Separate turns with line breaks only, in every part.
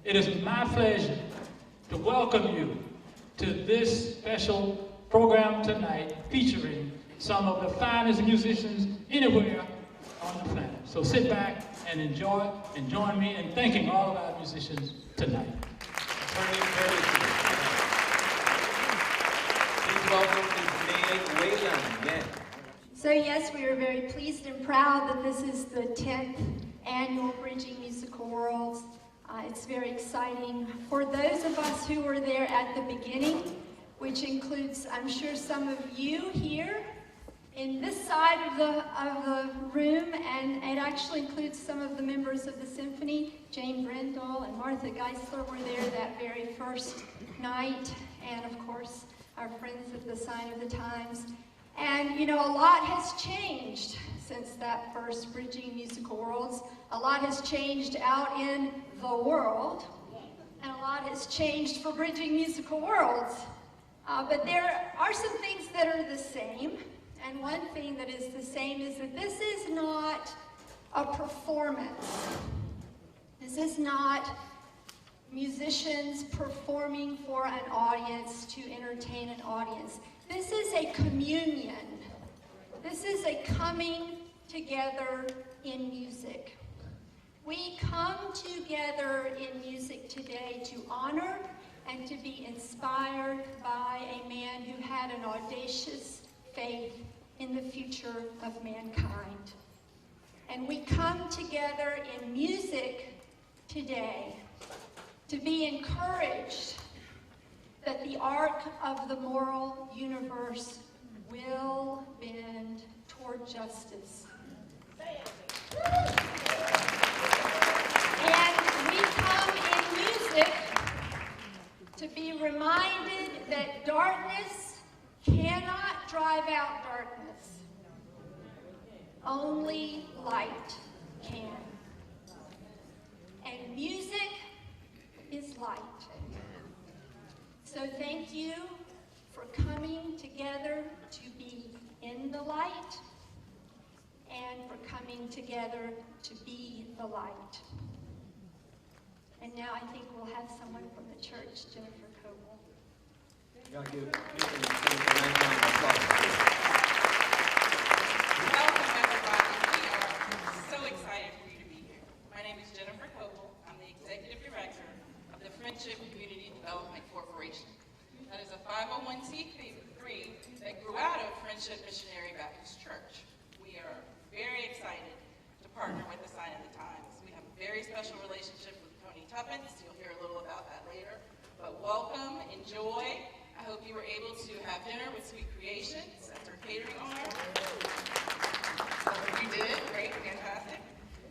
It is my pleasure to welcome you to this special program tonight featuring some of the finest musicians anywhere on the planet. So sit back and enjoy and join me in thanking all of our musicians tonight.
Please welcome Ms. Meg Wayland. Yes.
So yes, we are very pleased and proud that this is the 10th annual Bridging Musical Worlds. It's very exciting for those of us who were there at the beginning, which includes, I'm sure, some of you here in this side of the room, and it actually includes some of the members of the symphony. Jane Brendel and Martha Geisler were there that very first night, and of course, our friends at the Sign of the Times. And you know, a lot has changed since that first Bridging Musical Worlds. A lot has changed out in the world, and a lot has changed for Bridging Musical Worlds. But there are some things that are the same, and one thing that is the same is that this is not a performance. This is not musicians performing for an audience to entertain an audience. This is a communion. This is a coming together in music. We come together in music today to honor and to be inspired by a man who had an audacious faith in the future of mankind. And we come together in music today to be encouraged that the arc of the moral universe will bend toward justice. And we come in music to be reminded that darkness cannot drive out darkness. Only light can. And music is light. So thank you for coming together to be in the light and for coming together to be the light. And now I think we'll have someone from the church, Jennifer Coble.
Y'all give a nice round of applause.
Welcome, everybody. We are so excited for you to be here. My name is Jennifer Coble. I'm the Executive Director of the Friendship Community Development Corporation. That is a 501c3 that grew out of Friendship Missionary Baptist Church. We are very excited to partner with the Sign of the Times. We have a very special relationship with Tony Tuppence. You'll hear a little about that later. But welcome, enjoy. I hope you were able to have dinner with Sweet Creations. That's our catering arm. You did, great, fantastic.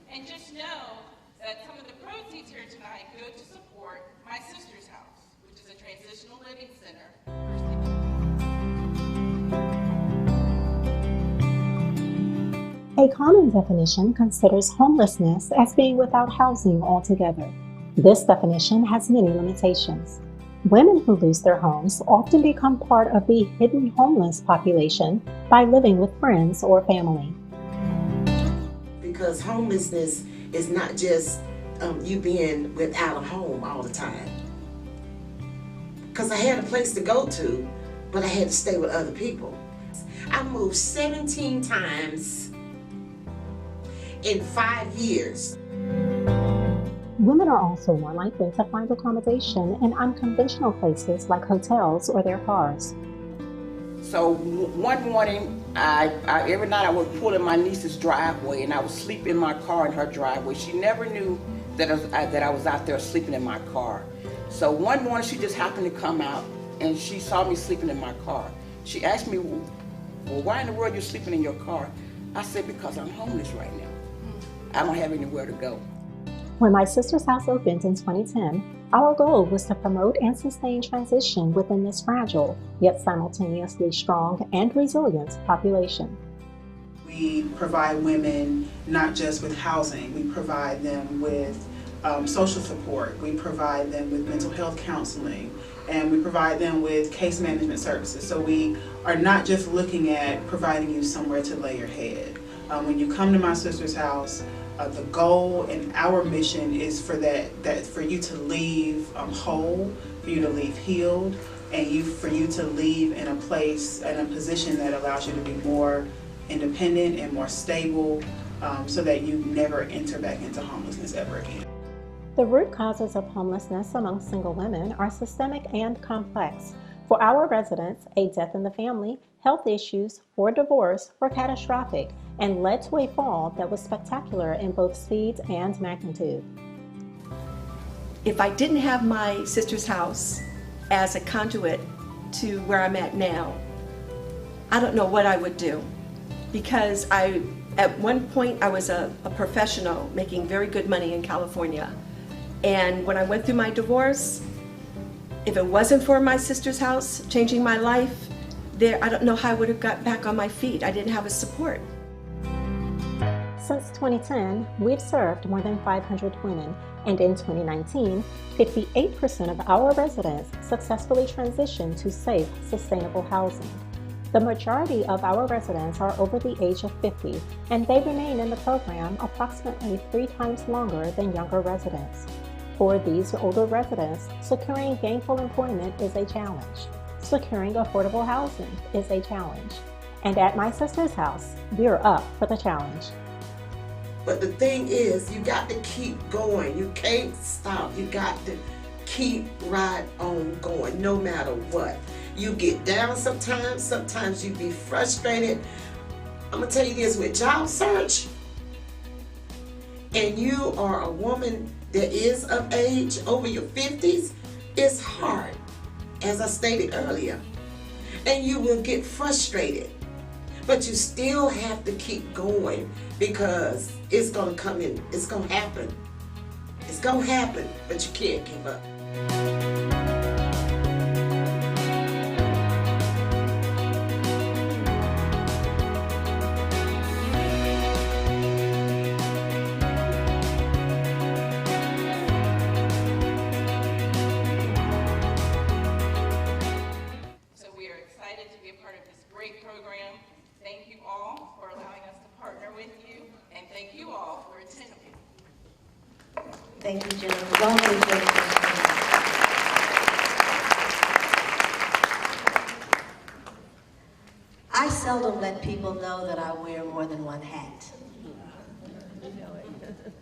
And just know that some of the proceeds here tonight go to support My Sister's House, which is a transitional living center.
A common definition considers homelessness as being without housing altogether. This definition has many limitations. Women who lose their homes often become part of the hidden homeless population by living with friends or family.
Because homelessness is not just you being without a home all the time. Because I had a place to go to, but I had to stay with other people. I moved 17 times in 5 years.
Women are also more likely to find accommodation in unconventional places like hotels or their cars.
So one morning, every night I would pull in my niece's driveway and I would sleep in my car in her driveway. She never knew that I was out there sleeping in my car. So one morning she just happened to come out and she saw me sleeping in my car. She asked me, well, why in the world are you sleeping in your car? I said, because I'm homeless right now. I don't have anywhere to go.
When My Sister's House opened in 2010, our goal was to promote and sustain transition within this fragile, yet simultaneously strong and resilient population.
We provide women not just with housing, we provide them with social support, we provide them with mental health counseling, and we provide them with case management services. So we are not just looking at providing you somewhere to lay your head. When you come to My Sister's House, The goal and our mission is for for you to leave whole, for you to leave healed, and for you to leave in a place and a position that allows you to be more independent and more stable, so that you never enter back into homelessness ever again.
The root causes of homelessness among single women are systemic and complex. For our residents, a death in the family, health issues, or divorce were catastrophic and led to a fall that was spectacular in both speed and magnitude.
If I didn't have my sister's house as a conduit to where I'm at now, I don't know what I would do, because at one point I was a professional making very good money in California. And when I went through my divorce, if it wasn't for my sister's house changing my life, I don't know how I would have got back on my feet. I didn't have a support.
Since 2010, we've served more than 500 women, and in 2019, 58% of our residents successfully transitioned to safe, sustainable housing. The majority of our residents are over the age of 50, and they remain in the program approximately 3 times longer than younger residents. For these older residents, securing gainful employment is a challenge. Securing affordable housing is a challenge. And at my sister's house, we're up for the challenge.
But the thing is, you got to keep going. You can't stop. You got to keep right on going, no matter what. You get down sometimes you be frustrated. I'm gonna tell you this, with job search, and you are a woman that is of age, over your 50s, it's hard, as I stated earlier. And you will get frustrated. But you still have to keep going, because it's gonna come in, it's gonna happen. It's gonna happen, but you can't give up.
So we are excited to be a part of this great program. Thank you all for allowing us to partner with you, and thank you all for attending.
Thank you, Jennifer. Welcome, Jennifer. I seldom let people know that I wear more than one hat.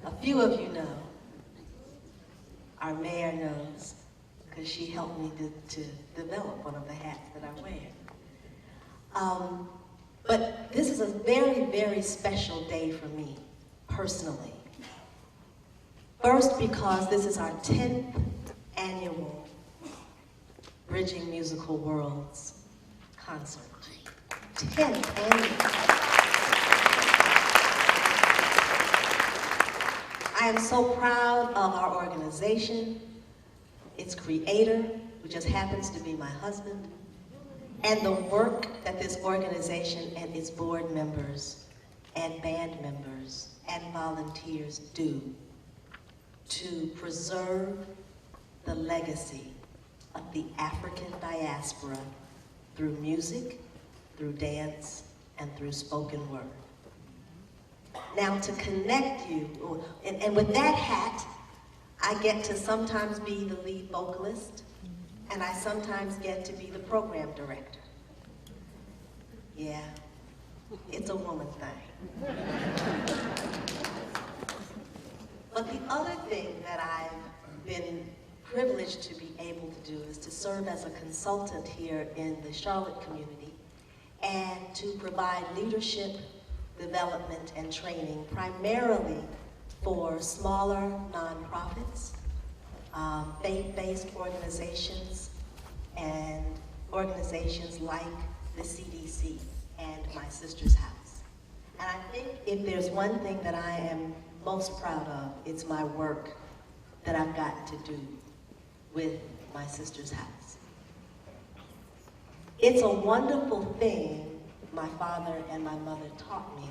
A few of you know. Our mayor knows, because she helped me to develop one of the hats that I wear. But this is a very, very special day for me, personally. First, because this is our 10th annual Bridging Musical Worlds concert. 10th annual. I am so proud of our organization, its creator, who just happens to be my husband, and the work that this organization and its board members and band members and volunteers do to preserve the legacy of the African diaspora through music, through dance, and through spoken word. Now, to connect you, and with that hat, I get to sometimes be the lead vocalist, and I sometimes get to be the program director. Yeah, it's a woman thing. But the other thing that I've been privileged to be able to do is to serve as a consultant here in the Charlotte community and to provide leadership, development, and training primarily for smaller nonprofits, faith-based organizations, and organizations like the CDC and my sister's house. And I think if there's one thing that I am most proud of, it's my work that I've got to do with my sister's house. It's a wonderful thing my father and my mother taught me,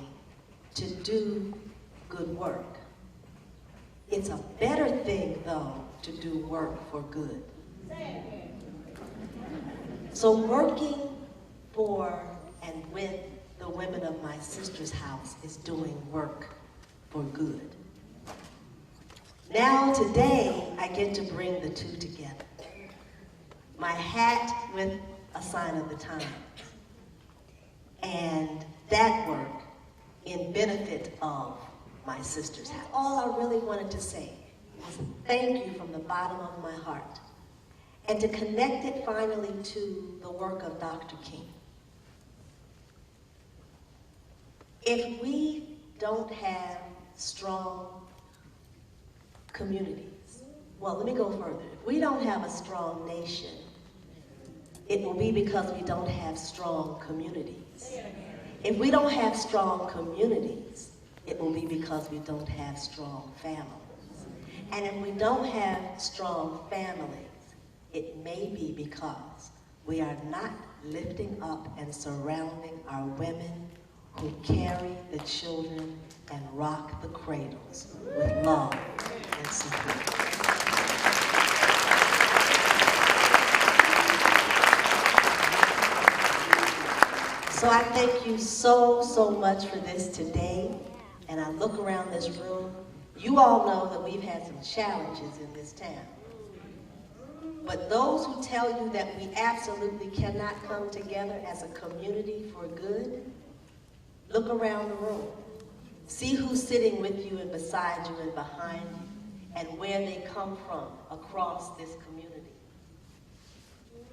to do good work. It's a better thing, though, to do work for good. So working for and with the women of my sister's house is doing work for good. Now today, I get to bring the two together. My hat with a sign of the times, and that work in benefit of my sister's house. All I really wanted to say was thank you from the bottom of my heart, and to connect it finally to the work of Dr. King. If we don't have strong communities, well, let me go further. If we don't have a strong nation, it will be because we don't have strong communities. If we don't have strong communities, it will be because we don't have strong families. And if we don't have strong families, it may be because we are not lifting up and surrounding our women who carry the children and rock the cradles with love and support. So I thank you so much for this today. And I look around this room. You all know that we've had some challenges in this town. But those who tell you that we absolutely cannot come together as a community for good, look around the room. See who's sitting with you and beside you and behind you, and where they come from across this community.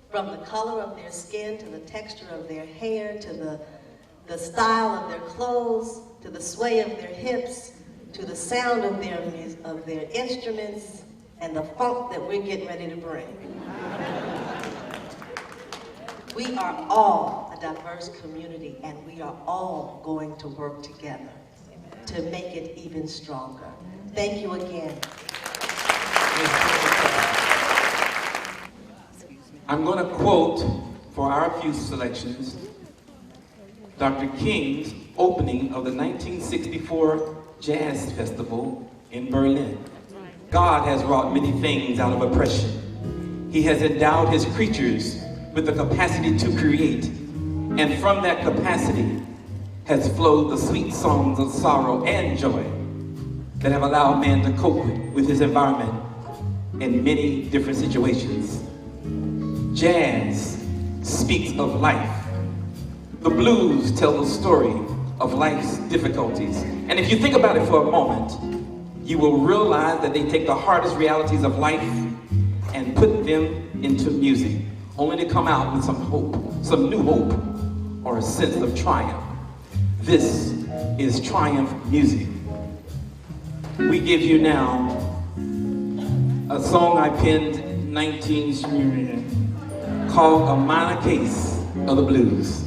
From the color of their skin, to the texture of their hair, to the style of their clothes, to the sway of their hips, to the sound of their instruments, and the funk that we're getting ready to bring. We are all a diverse community, and we are all going to work together to make it even stronger. Thank you again.
I'm going to quote for our few selections Dr. King's opening of the 1964 Jazz Festival in Berlin. God has wrought many things out of oppression. He has endowed his creatures with the capacity to create, and from that capacity has flowed the sweet songs of sorrow and joy that have allowed man to cope with his environment in many different situations. Jazz speaks of life. The blues tell the story of life's difficulties. And if you think about it for a moment, you will realize that they take the hardest realities of life and put them into music, only to come out with some hope, some new hope, or a sense of triumph. This is triumph music. We give you now a song I penned 19 called A Minor Case of the Blues.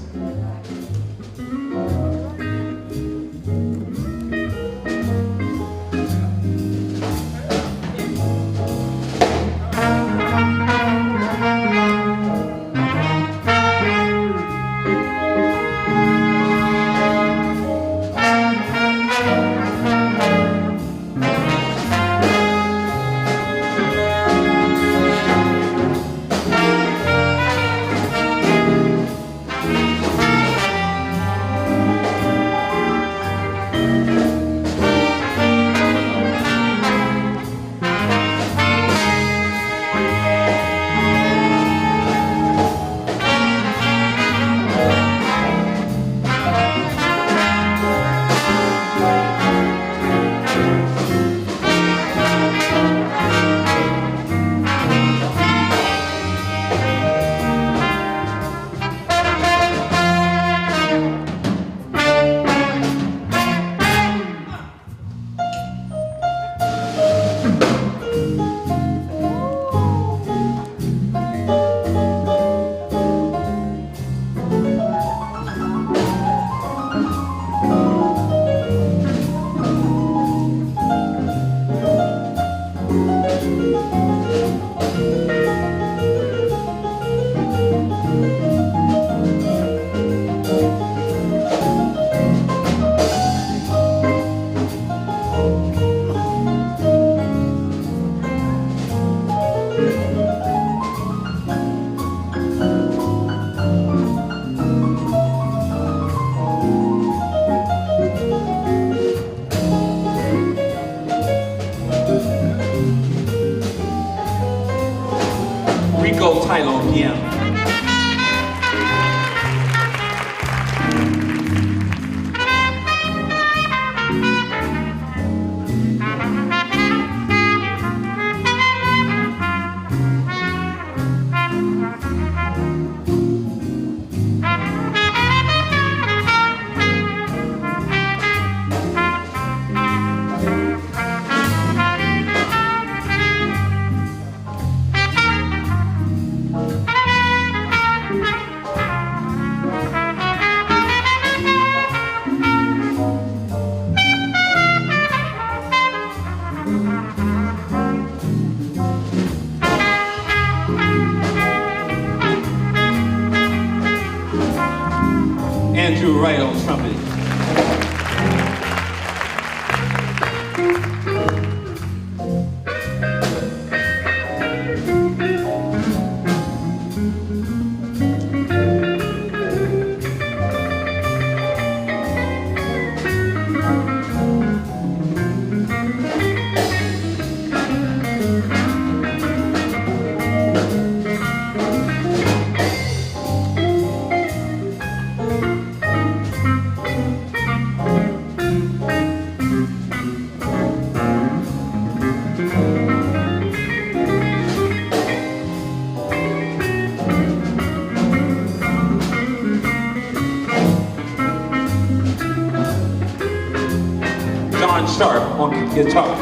Rico Tylo on piano. Andrew Wright on trumpet. John Sharp on guitar.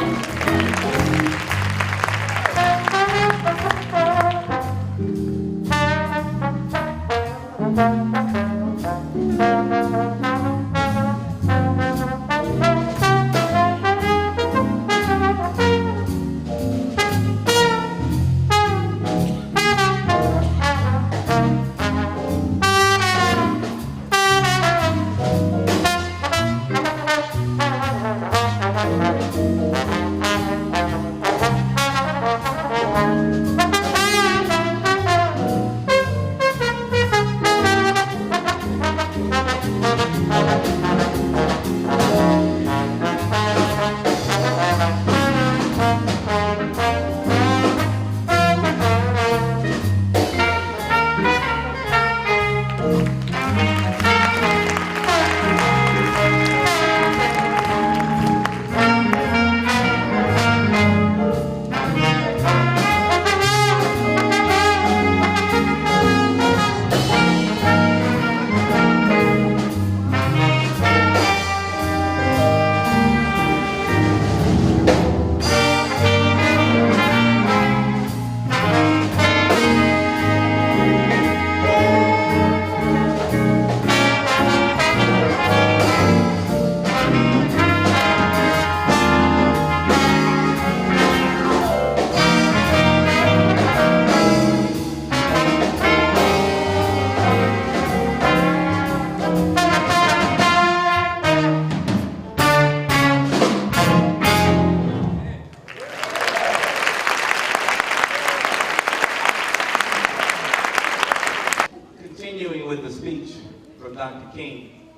Continuing with the speech from Dr. King,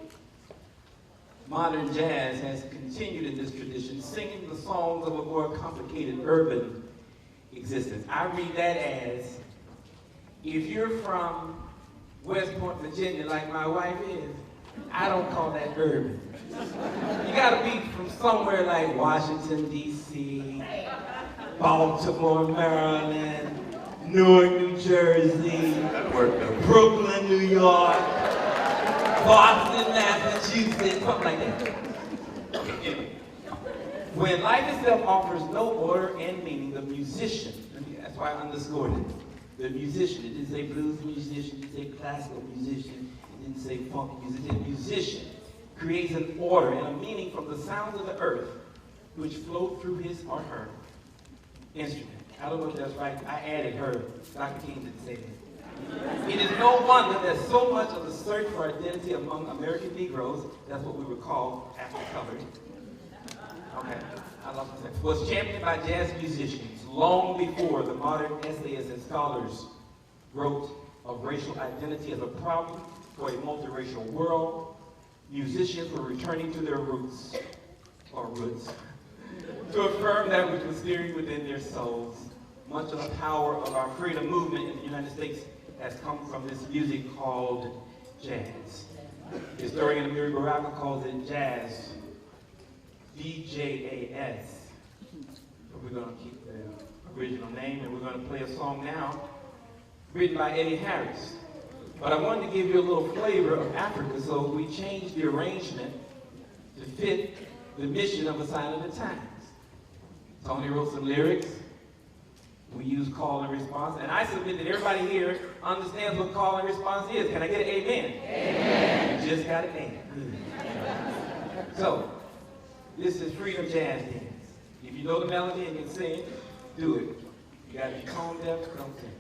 modern jazz has continued in this tradition, singing the songs of a more complicated urban existence. I read that as, if you're from West Point, Virginia, like my wife is, I don't call that urban. You gotta be from somewhere like Washington, D.C., Baltimore, Maryland, Newark, New Jersey, Brooklyn, New York, Boston, Massachusetts, something like that. When life itself offers no order and meaning, the musician, that's why I underscored it, the musician, it didn't say blues musician, it didn't say classical musician, it didn't say funk musician, the musician creates an order and a meaning from the sounds of the earth which flow through his or her instrument. I don't know if that's right. I added her. Dr. King didn't say that. It is no wonder that so much of the search for identity among American Negroes, that's what we would call after-colored, okay, I lost my sense, was championed by jazz musicians long before the modern essayists and scholars wrote of racial identity as a problem for a multiracial world. Musicians were returning to their roots, to affirm that which was stirring within their souls. much of the power of our freedom movement in the United States has come from this music called jazz. Historian Amiri Baraka calls it jazz, D-J-A-S. But we're going to keep the original name, and we're going to play a song now written by Eddie Harris. But I wanted to give you a little flavor of Africa, so we changed the arrangement to fit the mission of A Sign of the Times. Tony wrote some lyrics. We use call and response, and I submit that everybody here understands what call and response is. Can I get an amen? Amen. You just got an amen. So, this is Freedom Jazz Dance. If you know the melody and can sing, do it. You got to be tone deaf, don't sing.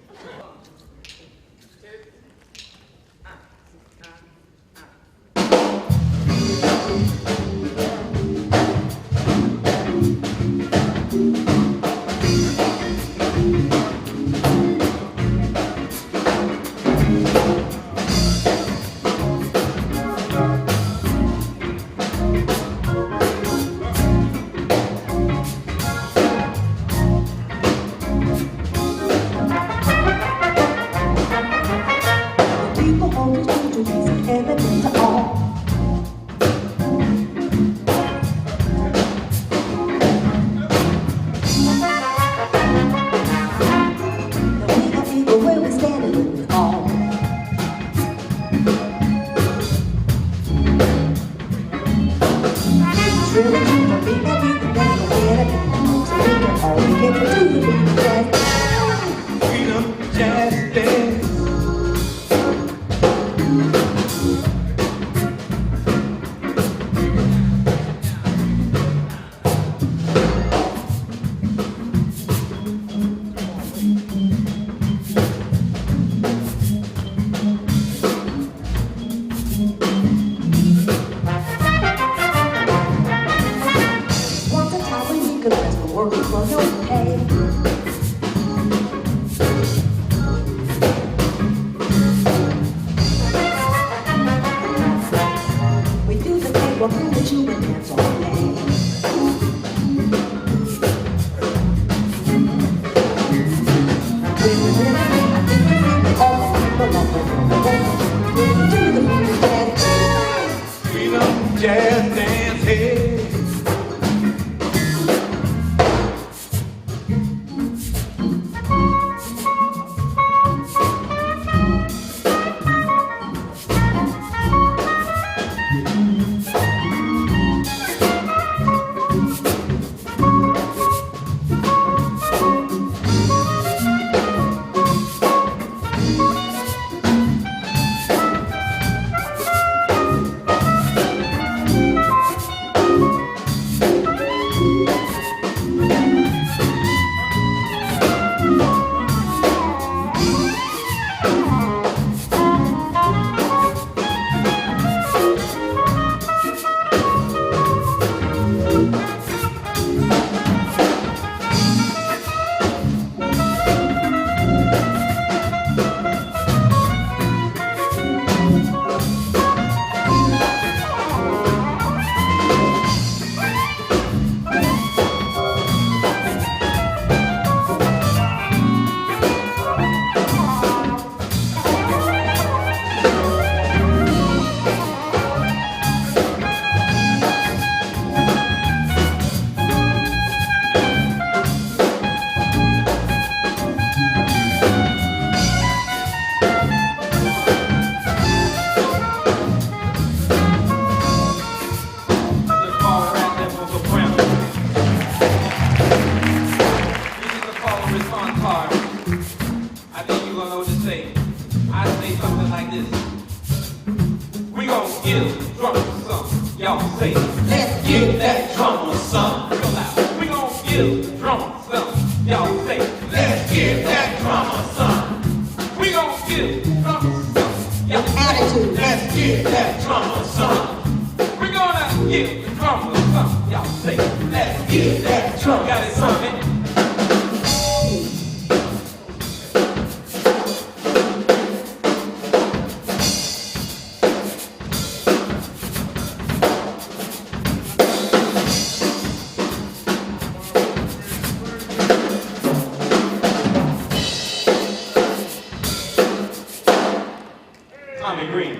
Tommy Green.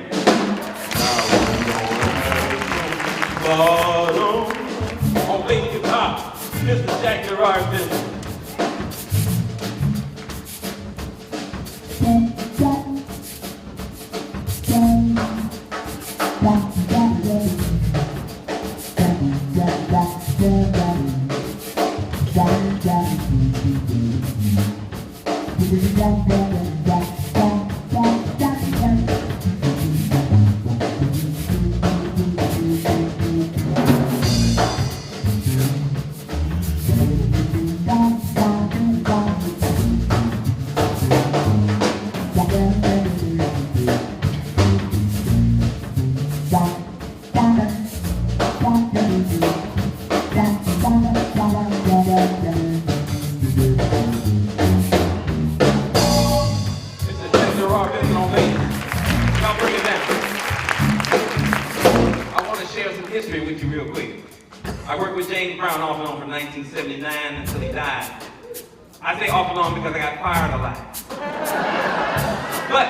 Bottom on bass guitar, Mr. Jack Gerard Benson. I worked with James Brown off and on from 1979 until he died. I say off and on because I got fired a lot. But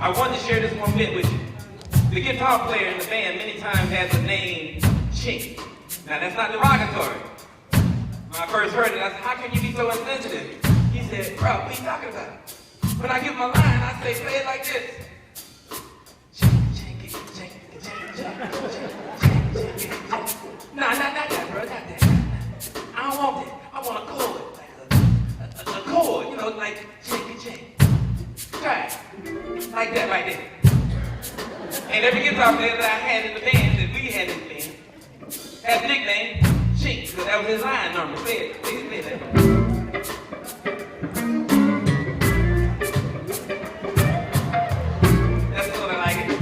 I wanted to share this one bit with you. The guitar player in the band many times has the name Chink. Now that's not derogatory. When I first heard it, I said, how can you be so insensitive? He said, bro, what are you talking about? When I give my line, I say, play it like this. No, not that, bro, not that. I don't want that. I want a chord, like a chord, you know, like check. Try it. Like that right there. And every guitar player that I had in the band, that we had in the band, had the nickname Chink, because that was his line normally. Play that. That's the one I like it.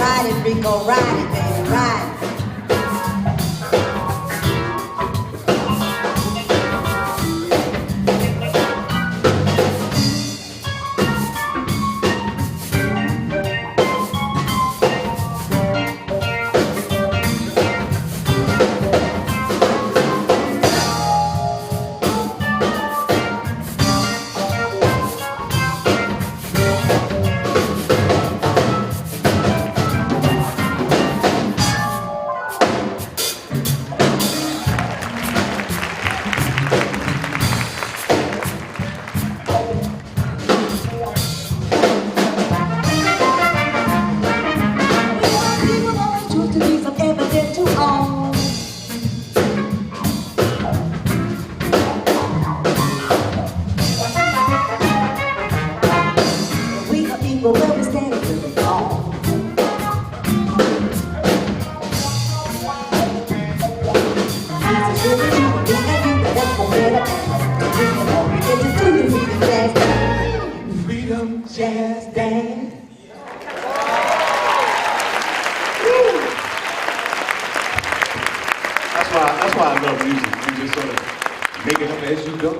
Ride it, baby, ride it. Freedom jazz dance.
That's why I love music. You just sort of make it up as you go.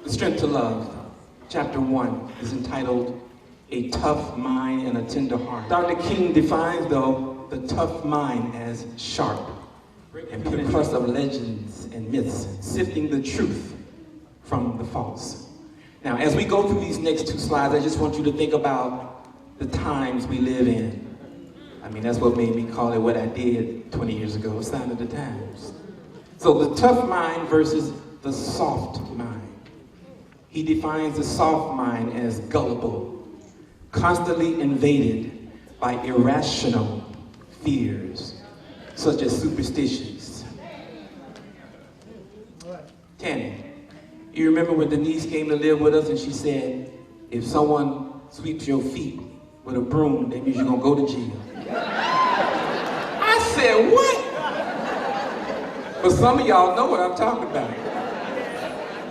The Strength to Love, chapter 1, is entitled A Tough Mind and a Tender Heart. Dr. King defines, though, the tough mind as sharp and put a crust of legends and myths, sifting the truth from the false. Now, as we go through these next two slides, I just want you to think about the times we live in. I mean, that's what made me call it what I did 20 years ago, Sign of the Times. So the tough mind versus the soft mind. He defines the soft mind as gullible, constantly invaded by irrational fears, such as superstitions. Tanny, you remember when Denise came to live with us and she said, if someone sweeps your feet with a broom, that means you're gonna go to jail. I said, what? But some of y'all know what I'm talking about.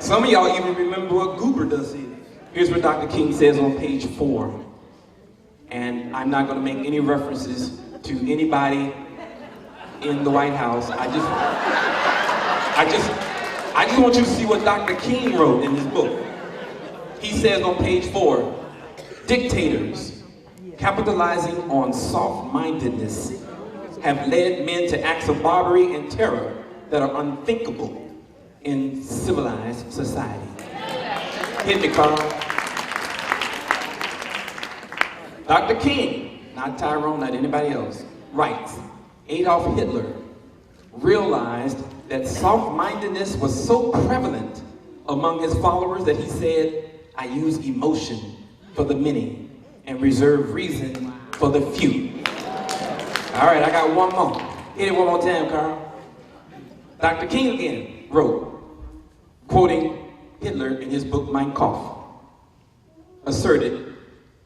Some of y'all even remember what Goober does here. Here's what Dr. King says on page 4. And I'm not gonna make any references to anybody in the White House. I just want you to see what Dr. King wrote in his book. He says on page 4, dictators, capitalizing on soft-mindedness, have led men to acts of barbarity and terror that are unthinkable in civilized society. Hit me, Carl. Dr. King, not Tyrone, not anybody else, writes, Adolf Hitler realized that soft-mindedness was so prevalent among his followers that he said, I use emotion for the many and reserve reason for the few. All right, I got one more. Hit it one more time, Carl. Dr. King again wrote, quoting Hitler in his book Mein Kampf, asserted,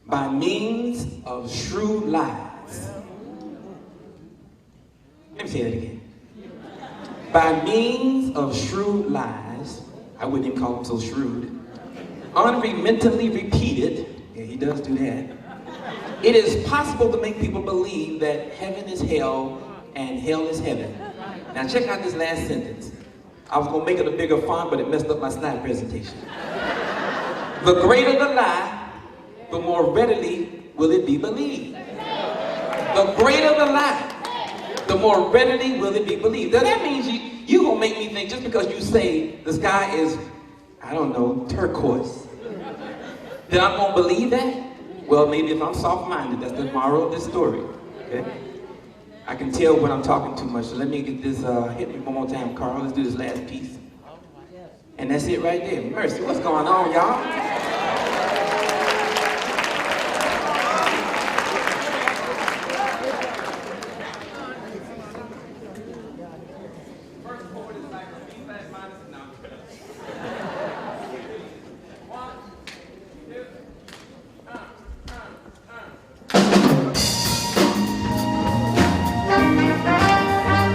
by means of shrewd lies. Let me say that again. By means of shrewd lies, I wouldn't even call him so shrewd, unremittingly repeated, yeah, he does do that, it is possible to make people believe that heaven is hell and hell is heaven. Now check out this last sentence. I was gonna make it a bigger font, but it messed up my slide presentation. The greater the lie, the more readily will it be believed. The greater the lie, the more readily will it be believed. Now that means you gonna make me think just because you say the sky is, I don't know, turquoise, then I'm gonna believe that? Well, maybe if I'm soft-minded, that's the moral of this story, okay? I can tell when I'm talking too much, so let me get this, hit me one more time, Carl. Let's do this last piece. And that's it right there. Mercy, what's going on, y'all?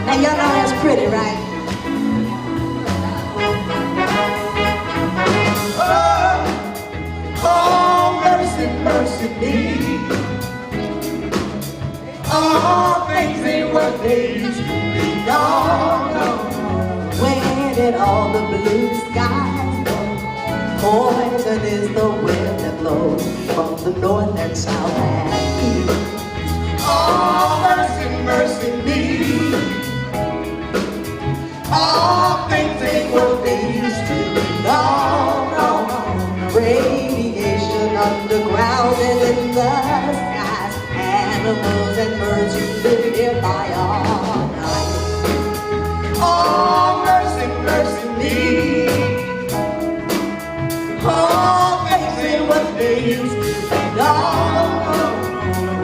And y'all know that's pretty, right? Oh, mercy, mercy me. All things ain't what they used to be. No, no. Where did all the blue skies go? Poison is the wind that blows from the north and south and east. Oh, mercy, mercy me. All things ain't what they used to be. No, no, no. Radiation underground and in the skies. Animals and birds who live nearby all night. Oh, mercy, mercy me. All things ain't what they used to be. No,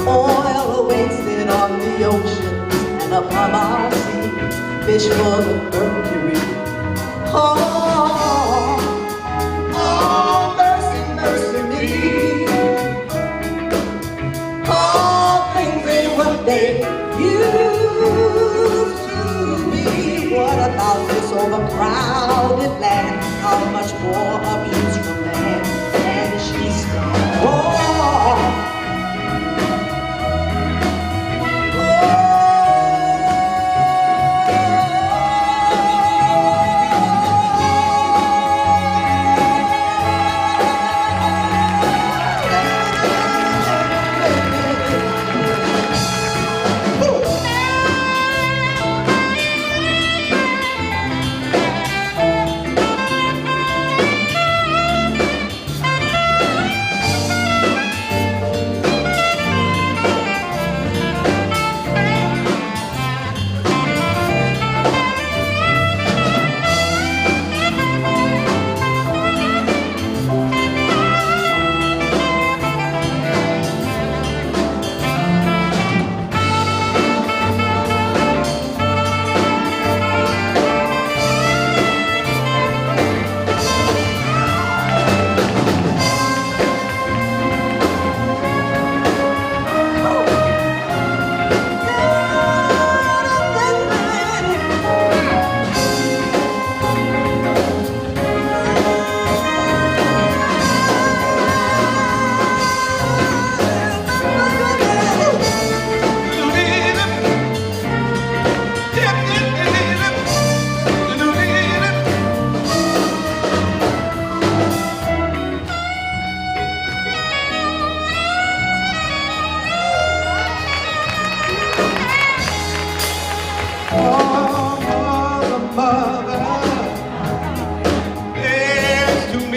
oil wasted on the oceans and upon our seas. Fish full of mercury. Oh, oh, mercy, mercy me. All things ain't what they used to be. What about this overcrowded land? How much more abuse from man can she stand? Oh,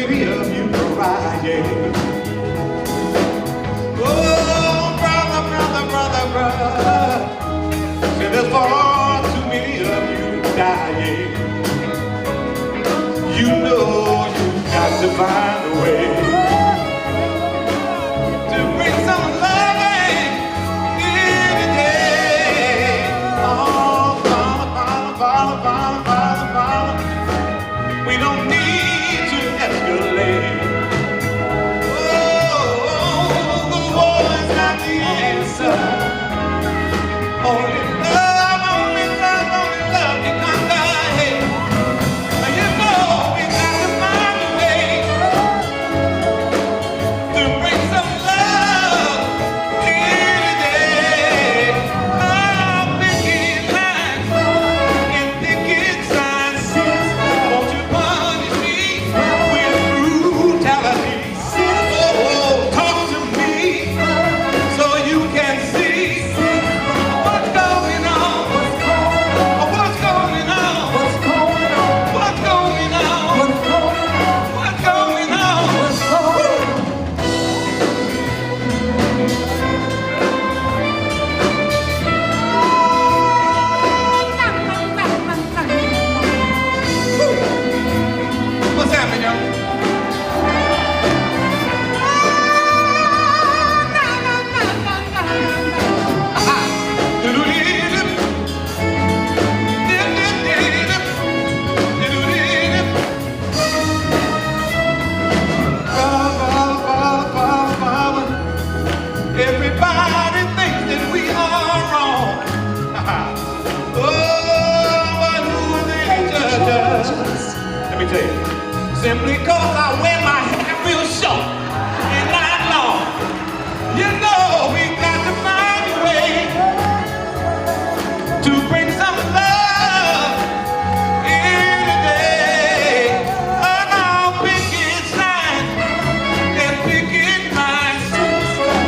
many of you crying. Oh, brother, brother, brother, brother, say there's far too many of you dying. You know you've got to find a way to bring some loving in today. Oh, Father, Father, Father, Father, Father, Father, we don't need to escalate. Oh, the war is not the answer. Only love, only love, only love can conquer hate. You know we got to find a way to bring some love here today. Oh, picket lines and picket signs. Won't you punish me with brutality? Oh, talk to me so you can see what's going on. What's going on? What's going on? What's going on? What's going on? What's happening, y'all? Everybody thinks that we are wrong. Oh, but who are they to judge us? Let me tell you. Simply cause I wear my hair real short and not long. You know we got to find a way to bring some love in today. Oh, picket signs and picket lines.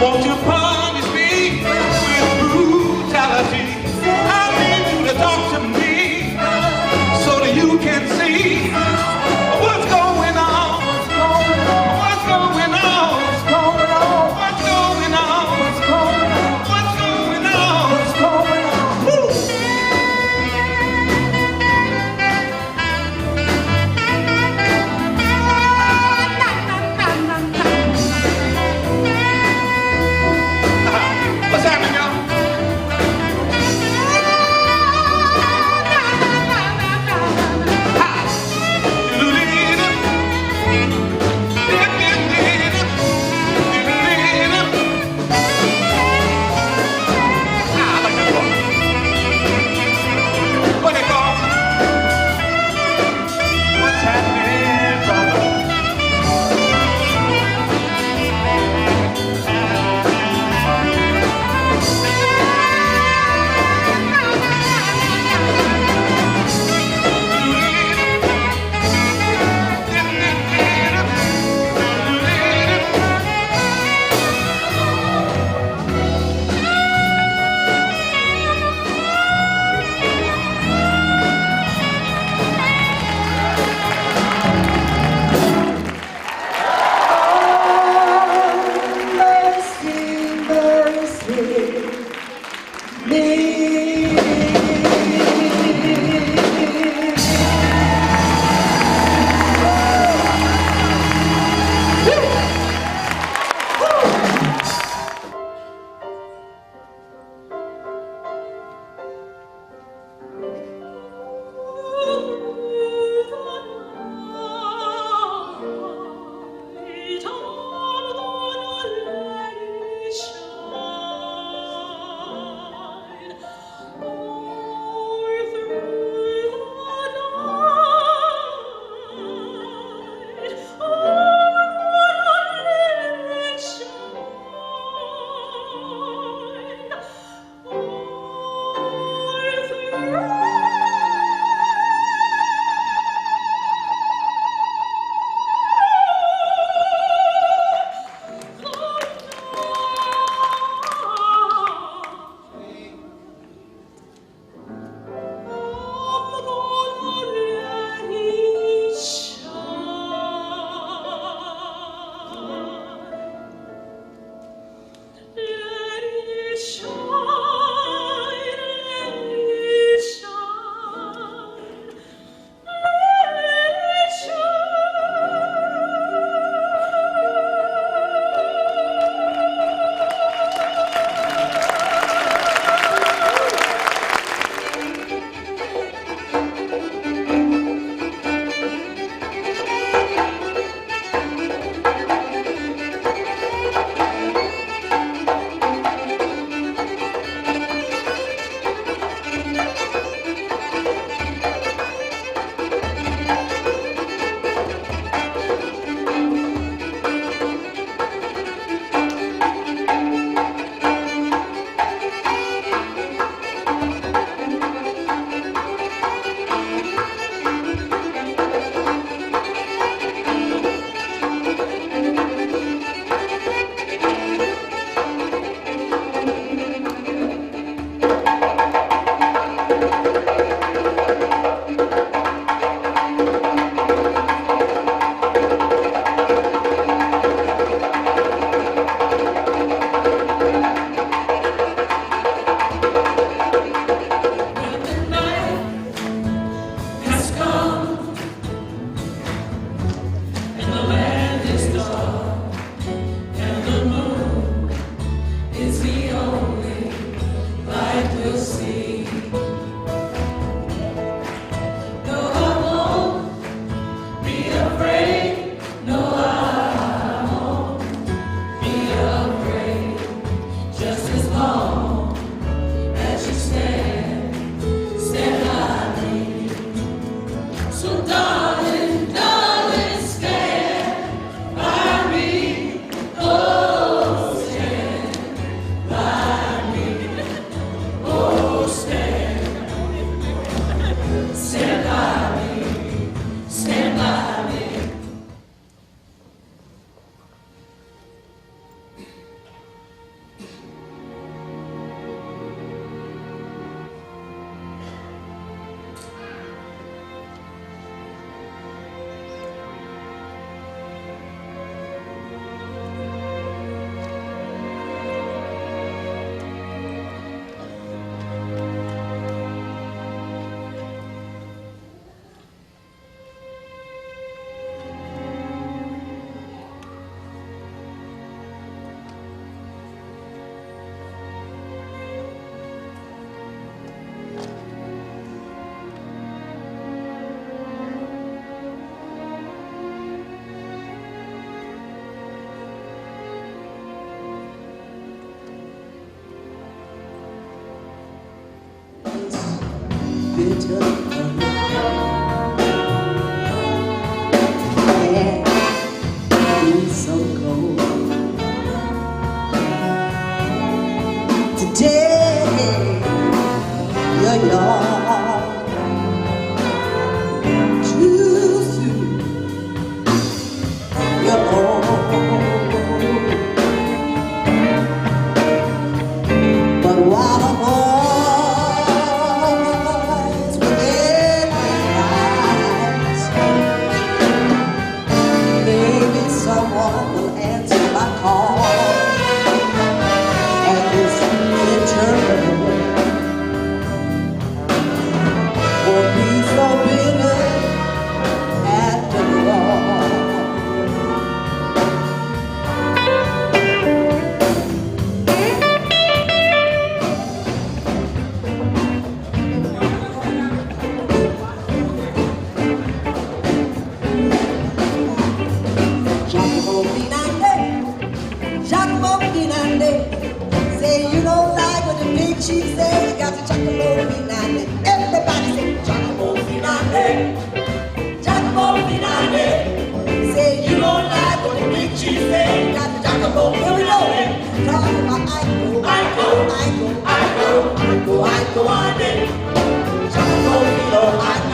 Won't you punish me with brutality? I need you to talk to me so that you can see what's going on. You don't like what the big chief say. Got the jack of all, here we go. Talking about I go on it. Jack of all, I